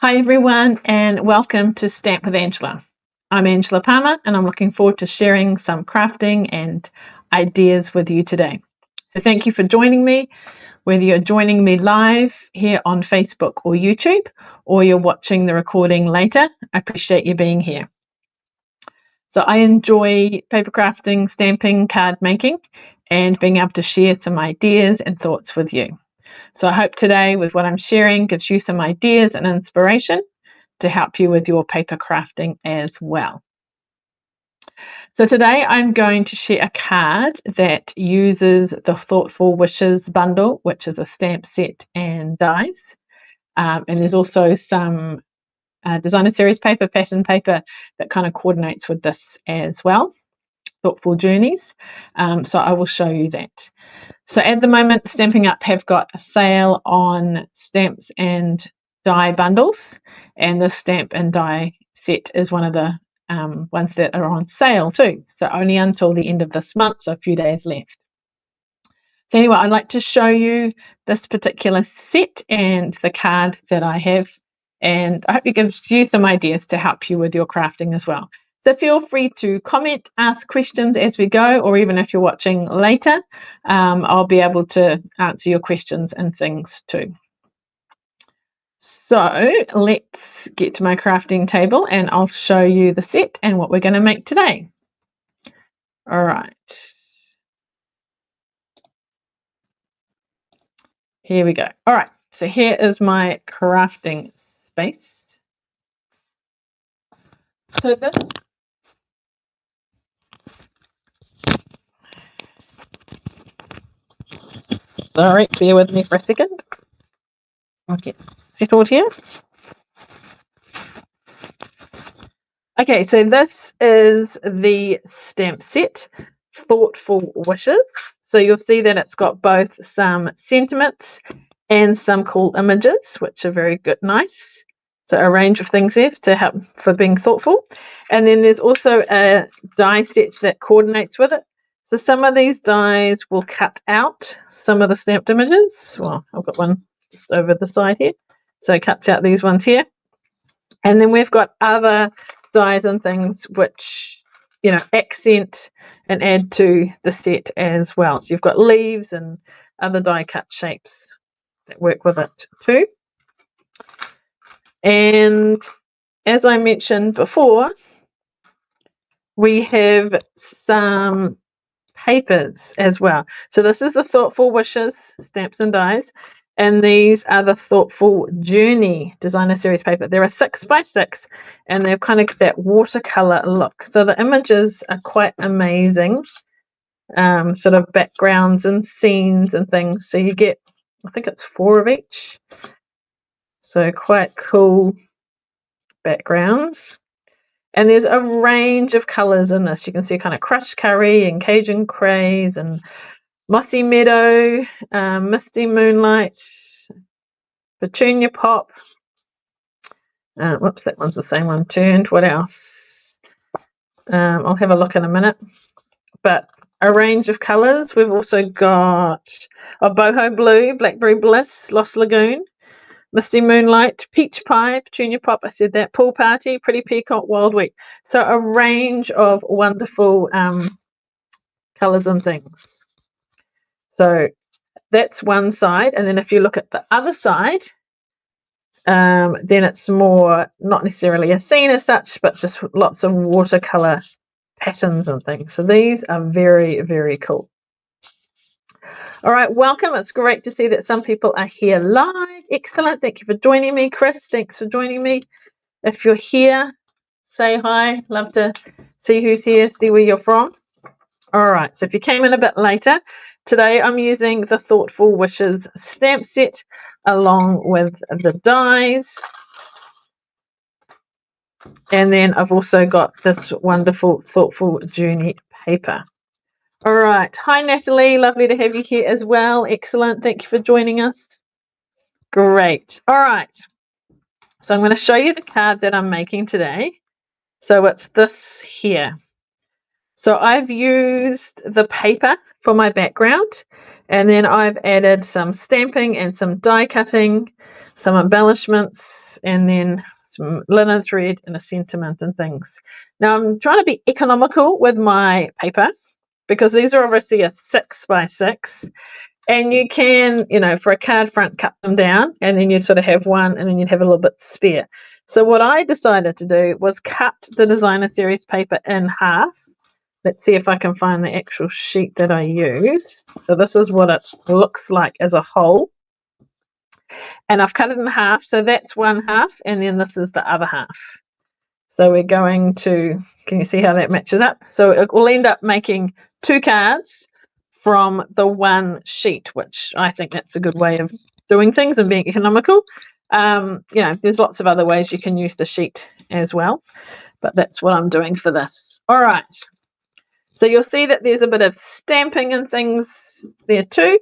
Hi everyone and welcome to Stamp with Angela. I'm Angela Palmer and I'm looking forward to sharing some crafting and ideas with you today. So thank you for joining me, whether you're joining me live here on Facebook or YouTube or you're watching the recording later. I appreciate you being here. So I enjoy paper crafting, stamping, card making and being able to share some ideas and thoughts with you. So I hope today with what I'm sharing gives you some ideas and inspiration to help you with your paper crafting as well. So today I'm going to share a card that uses the Thoughtful Wishes bundle, which is a stamp set and dies. And there's also some designer series paper, pattern paper that kind of coordinates with this as well. Thoughtful Journeys. So I will show you that. So at the moment, Stampin' Up have got a sale on stamps and die bundles, and the stamp and die set is one of the ones that are on sale too. So only until the end of this month, so a few days left. So anyway, I'd like to show you this particular set and the card that I have, and I hope it gives you some ideas to help you with your crafting as well. So feel free to comment, ask questions as we go, or even if you're watching later, I'll be able to answer your questions and things too. So let's get to my crafting table and I'll show you the set and what we're going to make today. All right. Here we go. All right. So here is my crafting space. So this Sorry, bear with me for a second. I'll get settled here. Okay, so this is the stamp set, Thoughtful Wishes. So you'll see that it's got both some sentiments and some cool images, which are very good, nice. So a range of things there to help for being thoughtful. And then there's also a die set that coordinates with it. So some of these dies will cut out some of the stamped images. Well, I've got one just over the side here. So it cuts out these ones here. And then we've got other dies and things which, you know, accent and add to the set as well. So you've got leaves and other die cut shapes that work with it too. And as I mentioned before, we have some papers as well. So this is the Thoughtful Wishes stamps and dies, and these are the Thoughtful Journey designer series paper. There are 6 by 6 and they've kind of got that watercolor look. So the images are quite amazing, sort of backgrounds and scenes and things. So you get, I think it's 4 of each. So quite cool backgrounds. And there's a range of colors in this. You can see kind of crushed curry and Cajun craze and mossy meadow, misty moonlight, petunia pop. Whoops, that one's the same one turned. What else? I'll have a look in a minute. But a range of colors. We've also got a boho blue, blackberry bliss, lost lagoon, misty moonlight, peach pie, petunia pop, I said that, pool party, pretty peacock, wild wheat. So a range of wonderful colors and things. So that's one side. And then if you look at the other side, then it's more, not necessarily a scene as such, but just lots of watercolor patterns and things. So these are very, very cool. All right, welcome. It's great to see that some people are here live. Excellent. Thank you for joining me. Chris, thanks for joining me. If you're here, say hi. Love to see who's here, see where you're from. All right, so if you came in a bit later, today I'm using the Thoughtful Wishes stamp set along with the dies. And then I've also got this wonderful Thoughtful Journey paper. All right. Hi, Natalie. Lovely to have you here as well. Excellent. Thank you for joining us. Great. All right. So I'm going to show you the card that I'm making today. So it's this here. So I've used the paper for my background, and then I've added some stamping and some die cutting. some embellishments, and then some linen thread and a sentiment and things. Now I'm trying to be economical with my paper because these are obviously a 6 by 6, and you can, you know, for a card front, cut them down, and then you sort of have one, and then you'd have a little bit spare. So what I decided to do was cut the designer series paper in half. Let's see if I can find the actual sheet that I use. So this is what it looks like as a whole. And I've cut it in half, so that's one half, and then this is the other half. So we're going to, can you see how that matches up? So it will end up making 2 cards from the one sheet, which I think that's a good way of doing things and being economical. You know, there's lots of other ways you can use the sheet as well, but that's what I'm doing for this. All right. So you'll see that there's a bit of stamping and things there too,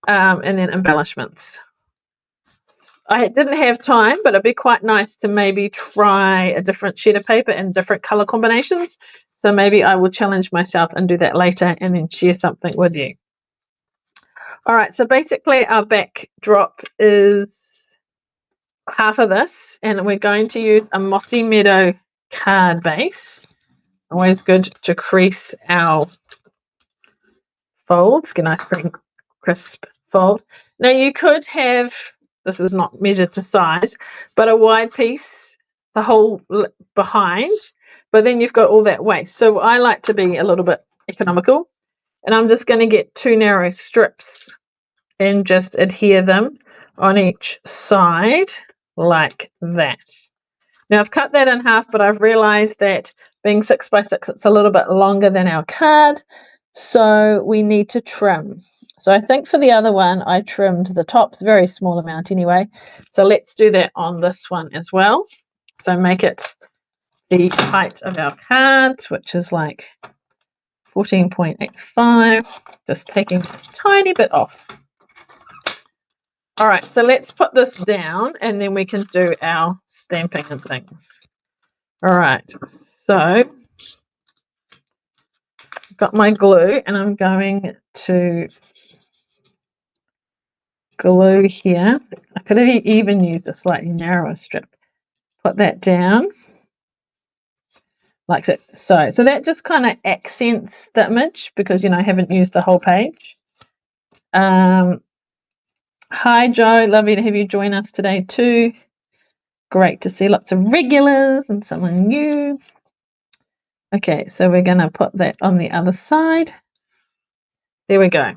and then embellishments. I didn't have time, but it'd be quite nice to maybe try a different sheet of paper and different color combinations. So maybe I will challenge myself and do that later and then share something with you. All right, so basically our backdrop is half of this, and we're going to use a Mossy Meadow card base. Always good to crease our folds, get a nice pretty crisp fold. Now you could have, this is not measured to size, but a wide piece, the whole behind, but then you've got all that waste. So I like to be a little bit economical, and I'm just going to get 2 narrow strips and just adhere them on each side like that. Now I've cut that in half, but I've realized that being 6 by 6, it's a little bit longer than our card, so we need to trim. So I think for the other one, I trimmed the tops, very small amount anyway. So let's do that on this one as well. So make it the height of our card, which is like 14.85, just taking a tiny bit off. All right, so let's put this down and then we can do our stamping and things. All right, so I've got my glue and I'm going to glue here. I could have even used a slightly narrower strip. Put that down like so. So that just kind of accents the image because, you know, I haven't used the whole page. Hi Joe, lovely to have you join us today too. Great to see lots of regulars and someone new. Okay, so we're going to put that on the other side. There we go.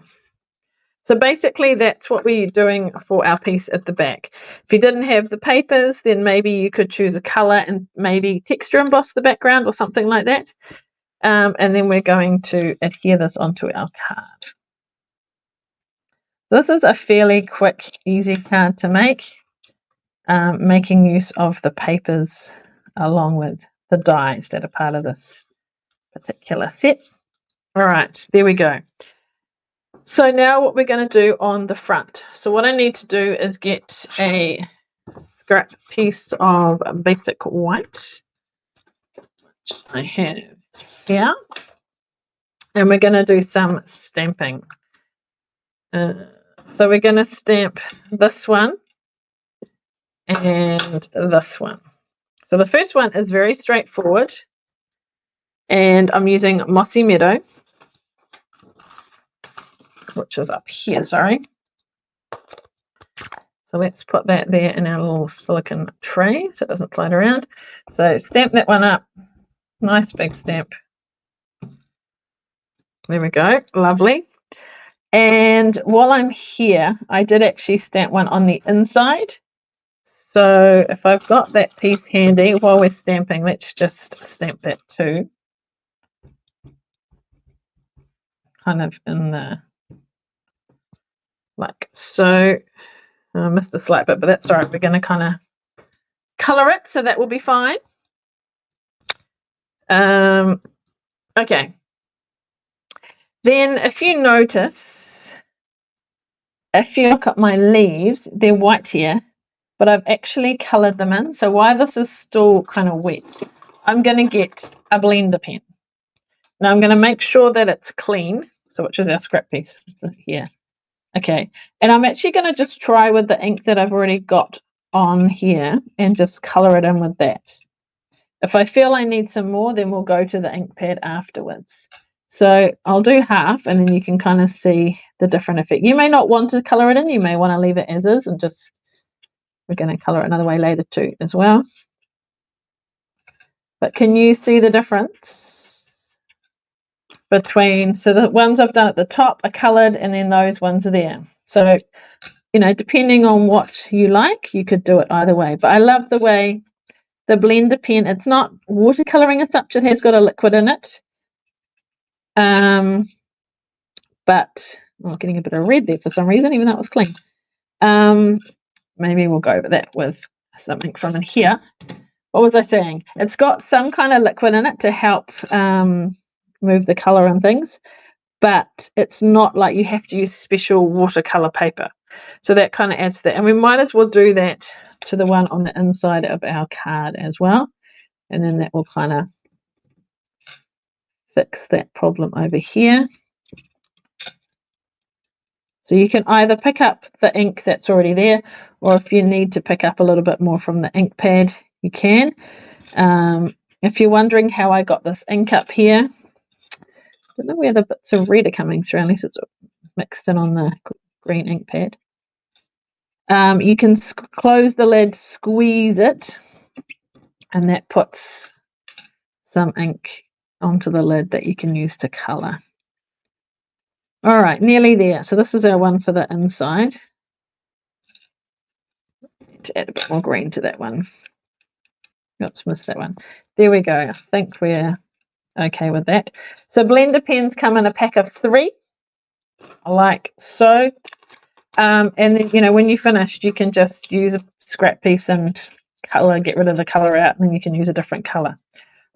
So basically that's what we're doing for our piece at the back. If you didn't have the papers, then maybe you could choose a color and maybe texture emboss the background or something like that. And then we're going to adhere this onto our card. This is a fairly quick, easy card to make, making use of the papers along with the dies that are part of this particular set. All right, there we go. So now what we're going to do on the front. So what I need to do is get a scrap piece of basic white, which I have here, and we're going to do some stamping. So we're going to stamp this one and this one. So the first one is very straightforward, and I'm using Mossy Meadow, which is up here, sorry. So let's put that there in our little silicone tray so it doesn't slide around. So stamp that one up, nice big stamp. There we go, lovely. And while I'm here, I did actually stamp one on the inside. So if I've got that piece handy while we're stamping, let's just stamp that too. Kind of in the, like so. I missed a slight bit, but that's all right. We're going to kind of color it, so that will be fine. Okay. Then if you notice, if you look at my leaves, they're white here, but I've actually colored them in. So while this is still kind of wet, I'm going to get a blender pen. Now I'm going to make sure that it's clean, so which is our scrap piece here. Okay, and I'm actually going to just try with the ink that I've already got on here and just colour it in with that. If I feel I need some more, then we'll go to the ink pad afterwards. So I'll do half, and then you can kind of see the different effect. You may not want to colour it in, you may want to leave it as is, and just, we're going to colour it another way later too as well. But can you see the difference between, so the ones I've done at the top are coloured and then those ones are there. So, you know, depending on what you like, you could do it either way. But I love the way the blender pen, it's not watercolouring as such, it has got a liquid in it. But, oh, getting a bit of red there for some reason, even though it was clean. Maybe we'll go over that with something from in here. What was I saying? It's got some kind of liquid in it to help move the colour and things, but it's not like you have to use special watercolour paper. So that kind of adds to that. And we might as well do that to the one on the inside of our card as well. And then that will kind of fix that problem over here. So you can either pick up the ink that's already there, or if you need to pick up a little bit more from the ink pad, you can. If you're wondering how I got this ink up here, I don't know where the bits of red are coming through, unless it's mixed in on the green ink pad. You can close the lid, squeeze it, and that puts some ink onto the lid that you can use to colour. All right, nearly there. So this is our one for the inside. Need to add a bit more green to that one. Oops, missed that one. There we go. I think we're okay with that. So blender pens come in a pack of 3, like so. And then, you know, when you're finished, you can just use a scrap piece and colour, get rid of the colour out, and then you can use a different colour.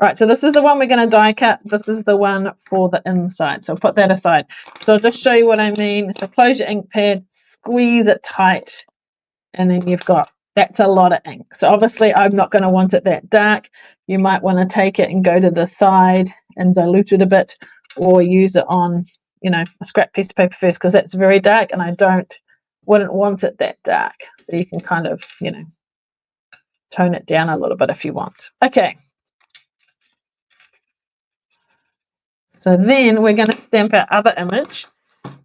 All right, so this is the one we're going to die cut. This is the one for the inside. So I'll put that aside. So I'll just show you what I mean. So close your ink pad, squeeze it tight, and then you've got, that's a lot of ink. So obviously I'm not going to want it that dark. You might want to take it and go to the side and dilute it a bit, or use it on, you know, a scrap piece of paper first, because that's very dark and I wouldn't want it that dark. So you can kind of, you know, tone it down a little bit if you want. Okay. So then we're going to stamp our other image.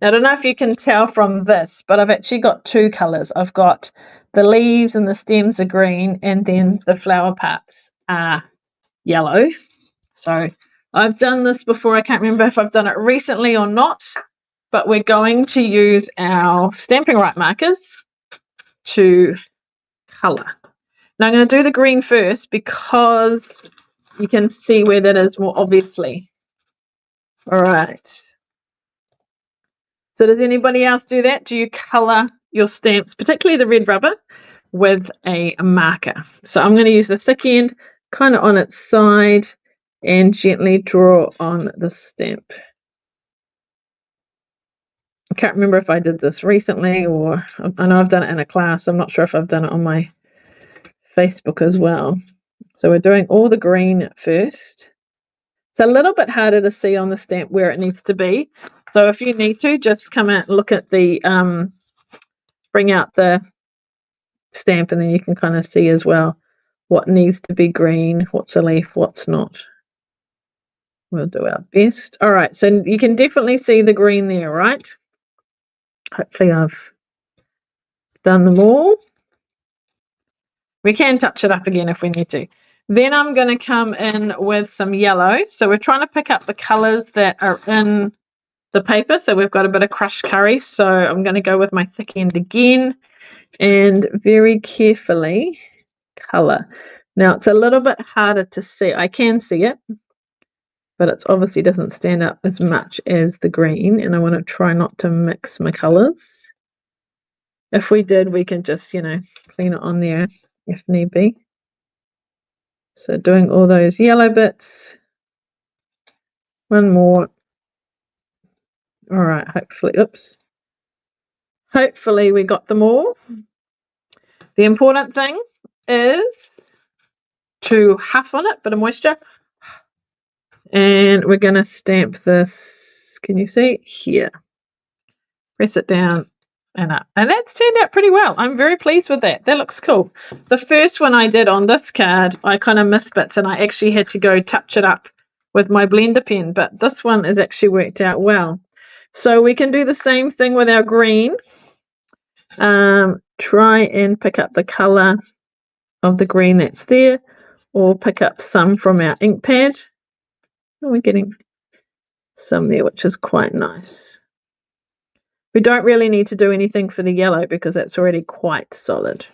Now, I don't know if you can tell from this, but I've actually got 2 colours. I've got the leaves and the stems are green, and then the flower parts are yellow. So I've done this before. I can't remember if I've done it recently or not, but we're going to use our Stampin' Right markers to colour. Now I'm going to do the green first because you can see where that is more obviously. All right. So does anybody else do that? Do you colour your stamps, particularly the red rubber, with a marker? So I'm going to use the thick end kind of on its side and gently draw on the stamp. I can't remember if I did this recently, or I know I've done it in a class. I'm not sure if I've done it on my Facebook as well. So we're doing all the green first. It's a little bit harder to see on the stamp where it needs to be. So if you need to, just come out and look at the, bring out the stamp, and then you can kind of see as well what needs to be green, what's a leaf, what's not. We'll do our best. All right, so you can definitely see the green there, right? Hopefully I've done them all. We can touch it up again if we need to. Then I'm going to come in with some yellow. So we're trying to pick up the colours that are in the paper. So we've got a bit of crushed curry. So I'm going to go with my thick end again and very carefully colour. Now it's a little bit harder to see. I can see it, but it obviously doesn't stand up as much as the green. And I want to try not to mix my colours. If we did, we can just, you know, clean it on there if need be. So doing all those yellow bits. One more. All right, hopefully, oops. Hopefully we got them all. The important thing is to huff on it, bit of moisture. And we're going to stamp this, can you see? Here. Press it down and up. And that's turned out pretty well. I'm very pleased with that. That looks cool. The first one I did on this card, I kind of missed bits and I actually had to go touch it up with my blender pen, but this one has actually worked out well. So we can do the same thing with our green. Try and pick up the color of the green that's there, or pick up some from our ink pad. And we're getting some there, which is quite nice. We don't really need to do anything for the yellow because that's already quite solid.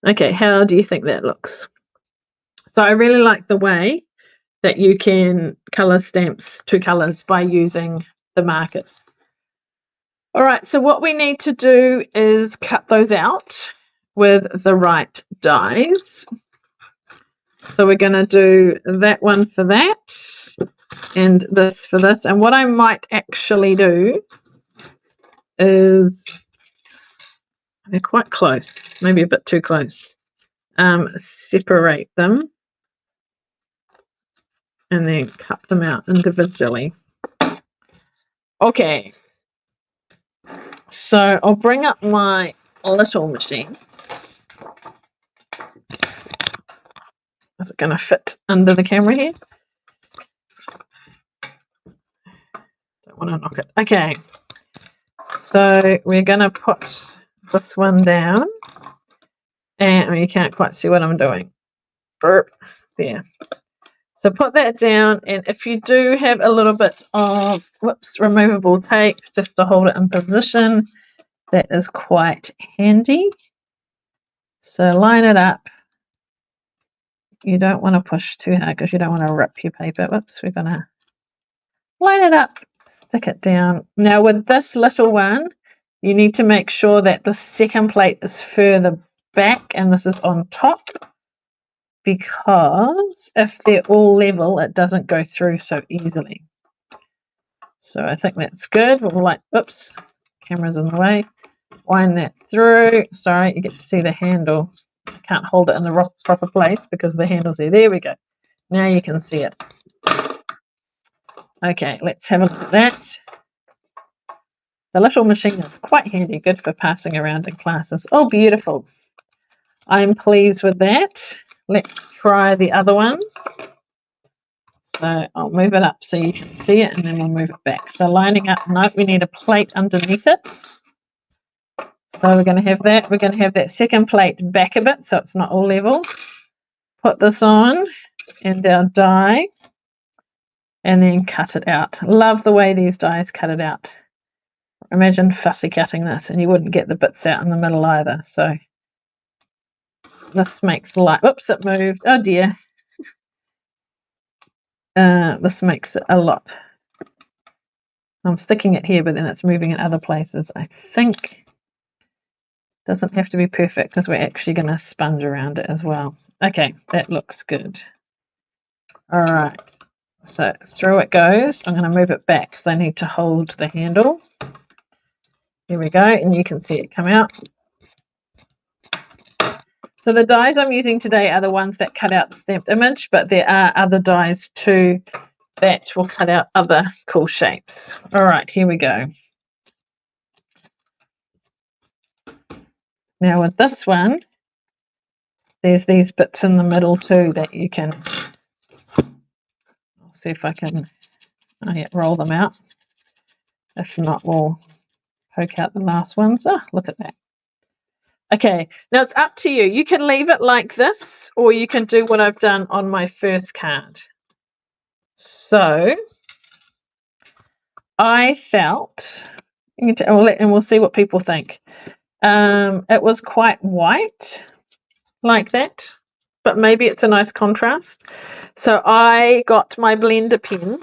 Okay, how do you think that looks? So I really like the way that you can color stamps two colors by using the markers. All right, so what we need to do is cut those out with the right dies. So we're going to do that one for that and this for this. And what I might actually do is, they're quite close, maybe a bit too close, separate them and then cut them out individually. Okay, so I'll bring up my little machine. Is it going to fit under the camera here? Don't want to knock it. Okay, so we're going to put this one down, and you can't quite see what I'm doing. Burp, there. So put that down, and if you do have a little bit of removable tape just to hold it in position, that is quite handy. So line it up. You don't want to push too hard because you don't want to rip your paper. Whoops, we're going to line it up, stick it down. Now with this little one, you need to make sure that the second plate is further back and this is on top, because if they're all level, it doesn't go through so easily. So I think that's good. We'll like, oops, camera's in the way. Wind that through. Sorry, you get to see the handle. I can't hold it in the proper place because the handle's there. There we go. Now you can see it. Okay, let's have a look at that. The little machine is quite handy, good for passing around in classes. Oh, beautiful. I'm pleased with that. Let's try the other one. So I'll move it up so you can see it, and then we'll move it back. So lining up, no, we need a plate underneath it. So we're going to have that. We're going to have that second plate back a bit so it's not all level. Put this on and our die, and then cut it out. Love the way these dies cut it out. Imagine fussy cutting this and you wouldn't get the bits out in the middle either. So this makes life, oops, it moved. Oh dear. This makes it a lot. I'm sticking it here, but then it's moving in other places. I think doesn't have to be perfect because we're actually going to sponge around it as well. Okay, that looks good. All right, so through it goes. I'm going to move it back because I need to hold the handle. Here we go, and you can see it come out. So the dies I'm using today are the ones that cut out the stamped image, but there are other dies too that will cut out other cool shapes. All right, here we go. Now with this one, there's these bits in the middle too that you can, I'll see if I can roll them out. If not, we'll poke out the last ones. Oh, look at that. Okay, now it's up to you. You can leave it like this, or you can do what I've done on my first card. So I felt, and we'll see what people think. It was quite white like that, but maybe it's a nice contrast. So I got my blender pen,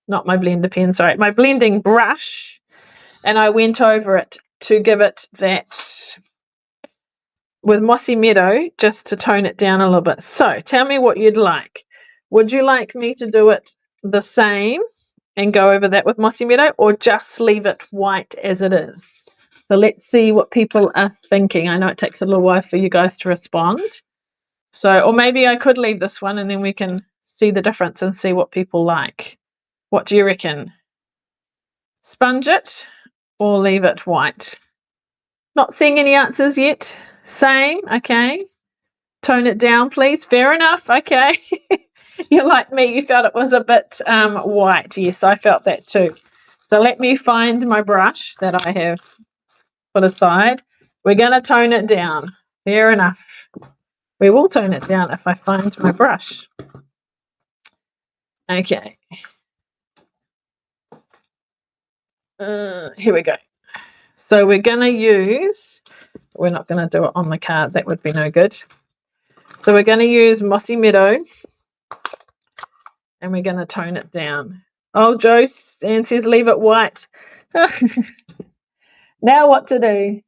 not my blender pen, sorry, my blending brush, and I went over it to give it that with Mossy Meadow, just to tone it down a little bit. So tell me what you'd like. Would you like me to do it the same and go over that with Mossy Meadow, or just leave it white as it is? So let's see what people are thinking. I know it takes a little while for you guys to respond. So, or maybe I could leave this one and then we can see the difference and see what people like. What do you reckon? Sponge it or leave it white? Not seeing any answers yet. Same, okay. Tone it down, please. Fair enough, okay. You're like me, you felt it was a bit white. Yes, I felt that too. So let me find my brush that I have put aside. We're going to tone it down. Fair enough. We will tone it down if I find my brush. Okay. Here we go. So we're going to use, we're not going to do it on the cards, that would be no good. So we're going to use Mossy Meadow, and we're going to tone it down. Oh, Joe Ann says leave it white. Now what to do?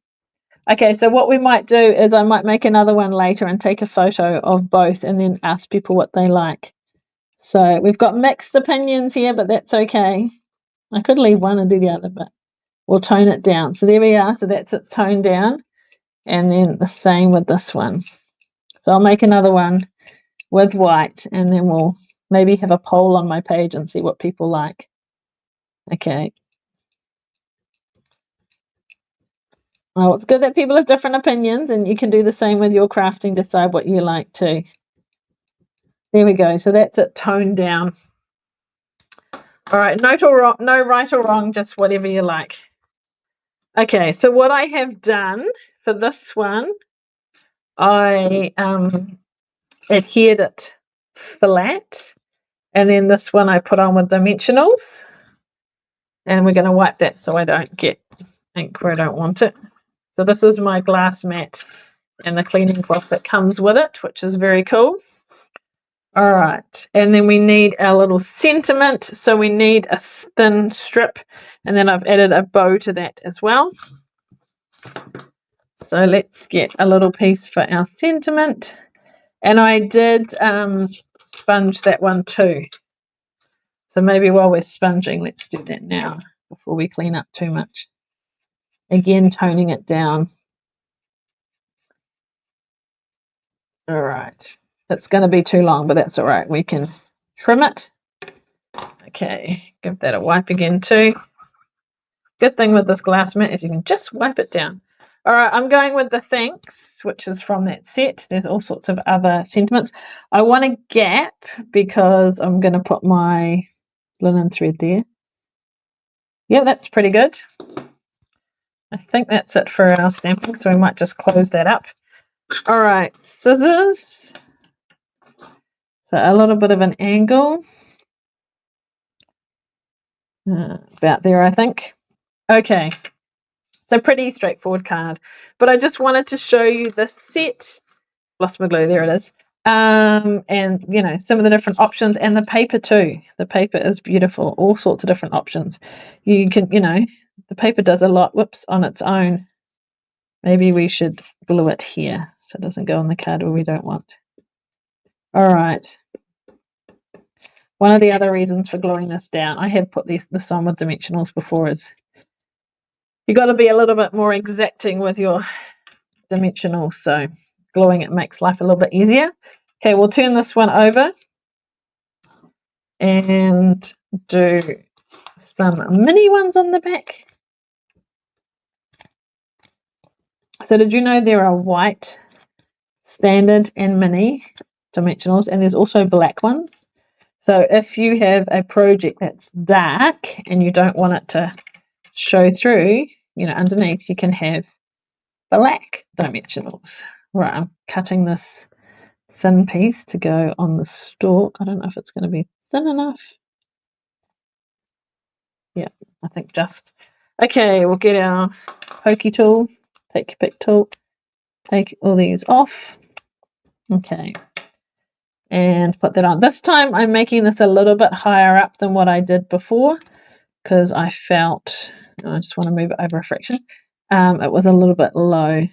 Okay, so what we might do is I might make another one later and take a photo of both and then ask people what they like. So we've got mixed opinions here, but that's okay. I could leave one and do the other, but we'll tone it down. So there we are. So that's its toned down. And then the same with this one. So I'll make another one with white, and then we'll maybe have a poll on my page and see what people like. Okay. Well, it's good that people have different opinions, and you can do the same with your crafting, decide what you like too. There we go. So that's it toned down. All right, no right or wrong, just whatever you like. Okay, so what I have done for this one, I adhered it flat, and then this one I put on with dimensionals, and we're going to wipe that so I don't get ink where I don't want it. So this is my glass mat and the cleaning cloth that comes with it, which is very cool. All right, and then we need our little sentiment. So we need a thin strip, and then I've added a bow to that as well. So let's get a little piece for our sentiment. And I did sponge that one too. So maybe while we're sponging, let's do that now before we clean up too much. Again, toning it down. All right. It's going to be too long, but that's all right. We can trim it. Okay, give that a wipe again too. Good thing with this glass mat is you can just wipe it down. All right, I'm going with the Thanks, which is from that set. There's all sorts of other sentiments. I want a gap because I'm going to put my linen thread there. Yeah, that's pretty good. I think that's it for our stamping, so we might just close that up. All right, scissors. So a little bit of an angle. About there, I think. Okay, so pretty straightforward card. But I just wanted to show you the set. Lost my glue, there it is. And, you know, some of the different options, and the paper too. The paper is beautiful, all sorts of different options. You can, you know, the paper does a lot, whoops, on its own. Maybe we should glue it here so it doesn't go on the card where we don't want. All right. One of the other reasons for gluing this down, I have put this on with dimensionals before, is you got to be a little bit more exacting with your dimensionals. So gluing it makes life a little bit easier. Okay, we'll turn this one over and do some mini ones on the back. So did you know there are white, standard and mini dimensionals, and there's also black ones? So if you have a project that's dark and you don't want it to show through, you know, underneath, you can have black dimensionals. Right, I'm cutting this thin piece to go on the stalk. I don't know if it's going to be thin enough. Yeah, I think just. Okay, we'll get our pokey tool, take your pick tool, take all these off. Okay, and put that on. This time I'm making this a little bit higher up than what I did before, because I felt, I just want to move it over a fraction, it was a little bit low.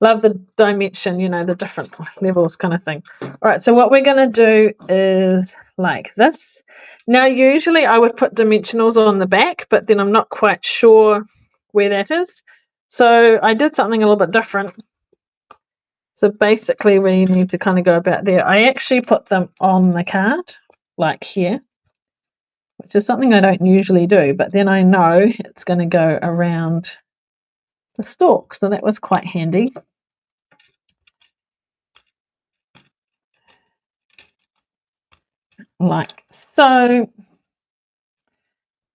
Love the dimension, you know, the different levels kind of thing. All right, so what we're going to do is like this. Now, usually I would put dimensionals on the back, but then I'm not quite sure where that is. So I did something a little bit different. So basically we need to kind of go about there. I actually put them on the card, like here. which is something I don't usually do, but then I know it's going to go around the stalk, so that was quite handy. Like so,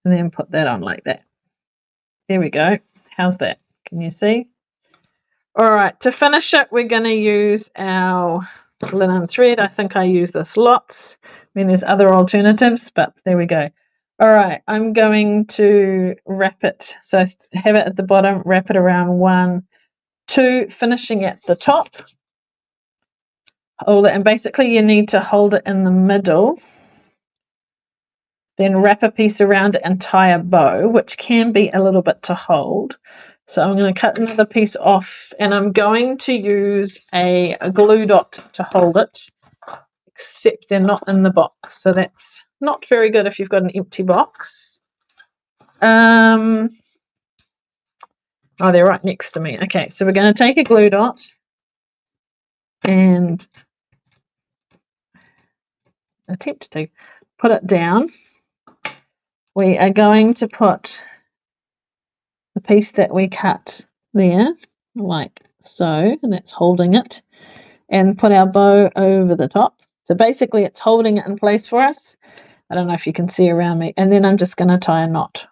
and then put that on like that. There we go. How's that? Can you see? All right, to finish it, we're going to use our linen thread. I think I use this lots. I mean, there's other alternatives, but there we go. All right, I'm going to wrap it. So have it at the bottom, wrap it around 1, 2, finishing at the top. Hold it, and basically you need to hold it in the middle. Then wrap a piece around it and tie a bow, which can be a little bit to hold. So I'm going to cut another piece off, and I'm going to use a glue dot to hold it, except they're not in the box. So that's not very good if you've got an empty box. Oh, they're right next to me. Okay, so we're going to take a glue dot and attempt to put it down. We are going to put the piece that we cut there, like so, and that's holding it, and put our bow over the top. So basically it's holding it in place for us. I don't know if you can see around me. And then I'm just going to tie a knot.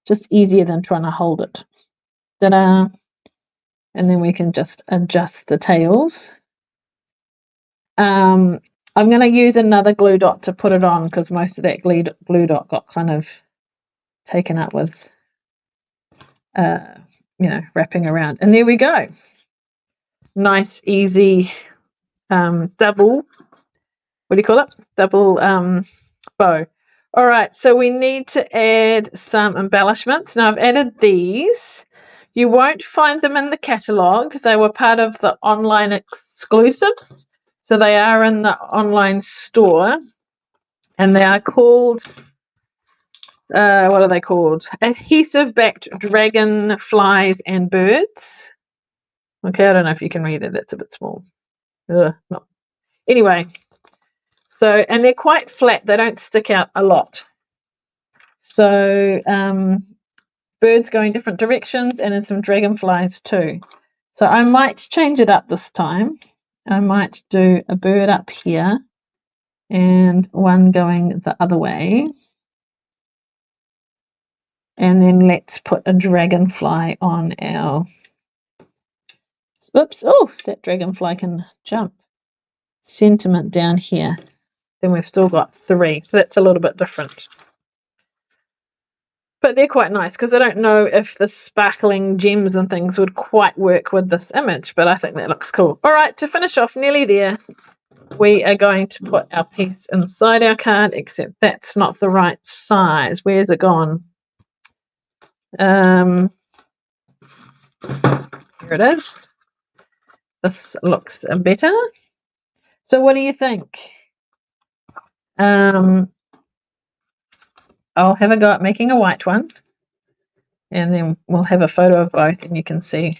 Just easier than trying to hold it. Ta-da! And then we can just adjust the tails. I'm going to use another glue dot to put it on because most of that glue dot got kind of taken up with, wrapping around. And there we go. Nice, easy double, what do you call it? Double bow. All right, so we need to add some embellishments. Now I've added these. You won't find them in the catalogue. They were part of the online exclusives. So they are in the online store. And they are called, what are they called? Adhesive-backed dragonflies and birds. Okay, I don't know if you can read it. That's a bit small. No. Anyway, so, and they're quite flat. They don't stick out a lot. So birds go in different directions, and then some dragonflies too. So I might change it up this time. I might do a bird up here and one going the other way. And then let's put a dragonfly on our, oops, oh, that dragonfly can jump. Sentiment down here. Then we've still got 3, so that's a little bit different. But they're quite nice because I don't know if the sparkling gems and things would quite work with this image, but I think that looks cool. All right, to finish off, nearly there, we are going to put our piece inside our card, except that's not the right size. Where's it gone? Here it is. This looks better. So what do you think? I'll have a go at making a white one, and then we'll have a photo of both, and you can see.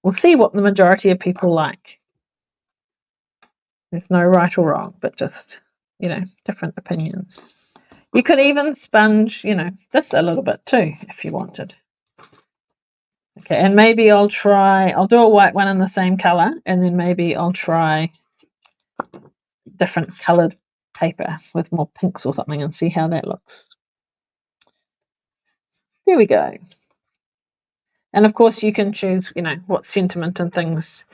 We'll see what the majority of people like. There's no right or wrong, but just, different opinions. You could even sponge, this a little bit too, if you wanted. Okay, and maybe I'll do a white one in the same color, and then maybe I'll try different colored paper with more pinks or something and see how that looks. There we go. And of course you can choose, what sentiment and things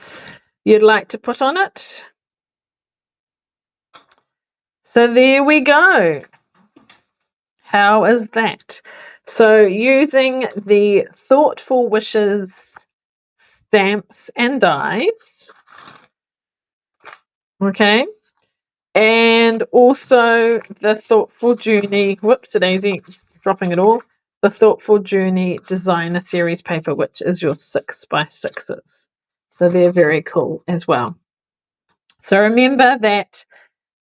you'd like to put on it. So there we go. How is that? So using the Thoughtful Wishes stamps and dies. Okay. And also the Thoughtful Journey, whoops-a-daisy, dropping it all. The Thoughtful Journey Designer Series paper, which is your 6x6s. So they're very cool as well. So remember that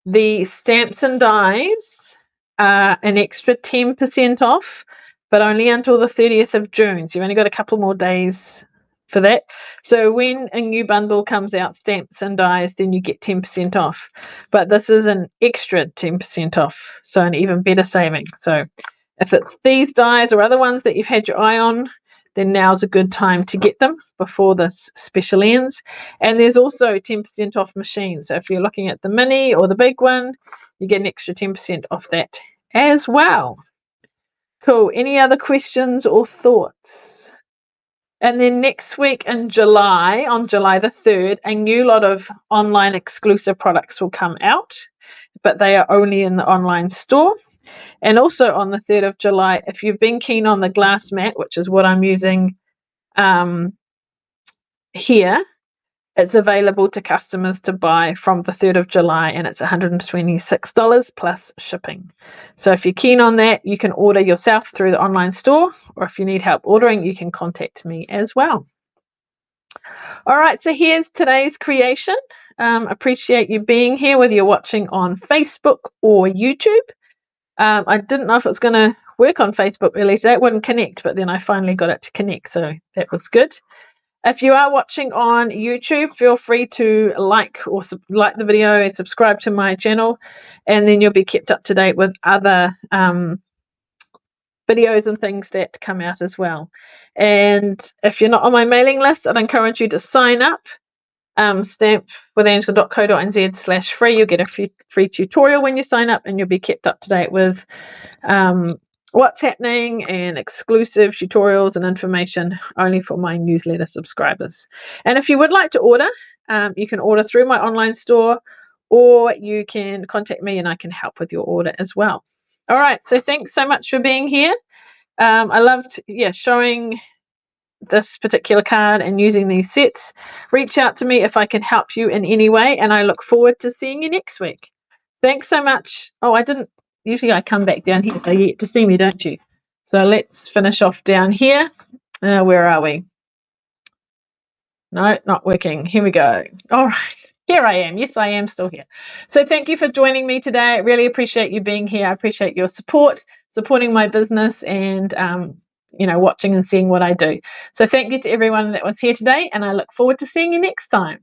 the stamps and dies are an extra 10% off, but only until the 30th of June. So you've only got a couple more days for that. So when a new bundle comes out, stamps and dies, then you get 10% off. But this is an extra 10% off, so an even better saving. So if it's these dies or other ones that you've had your eye on, then now's a good time to get them before this special ends. And there's also 10% off machines. So if you're looking at the mini or the big one, you get an extra 10% off that as well. Cool. Any other questions or thoughts? And then next week in July, on July the 3rd, a new lot of online exclusive products will come out, but they are only in the online store. And also on the 3rd of July, if you've been keen on the glass mat, which is what I'm using here, it's available to customers to buy from the 3rd of July, and it's $126 plus shipping. So if you're keen on that, you can order yourself through the online store, or if you need help ordering, you can contact me as well. All right, so here's today's creation. Appreciate you being here, whether you're watching on Facebook or YouTube. I didn't know if it was going to work on Facebook really, so it wouldn't connect, but then I finally got it to connect, so that was good. If you are watching on YouTube, feel free to like the video and subscribe to my channel, and then you'll be kept up to date with other videos and things that come out as well. And if you're not on my mailing list, I'd encourage you to sign up. stampwithangela.co.nz/free. You'll get a free tutorial when you sign up, and you'll be kept up to date with what's happening and exclusive tutorials and information only for my newsletter subscribers. And if you would like to order, you can order through my online store, or you can contact me and I can help with your order as well. All right, so thanks so much for being here. I loved showing this particular card and using these sets. Reach out to me if I can help you in any way, and I look forward to seeing you next week. Thanks so much. Oh, usually I come back down here so you get to see me, don't you? So let's finish off down here. Where are we? No, not working. Here we go. All right. Here I am. Yes, I am still here. So thank you for joining me today. I really appreciate you being here. I appreciate your support, supporting my business, and watching and seeing what I do. So thank you to everyone that was here today, and I look forward to seeing you next time.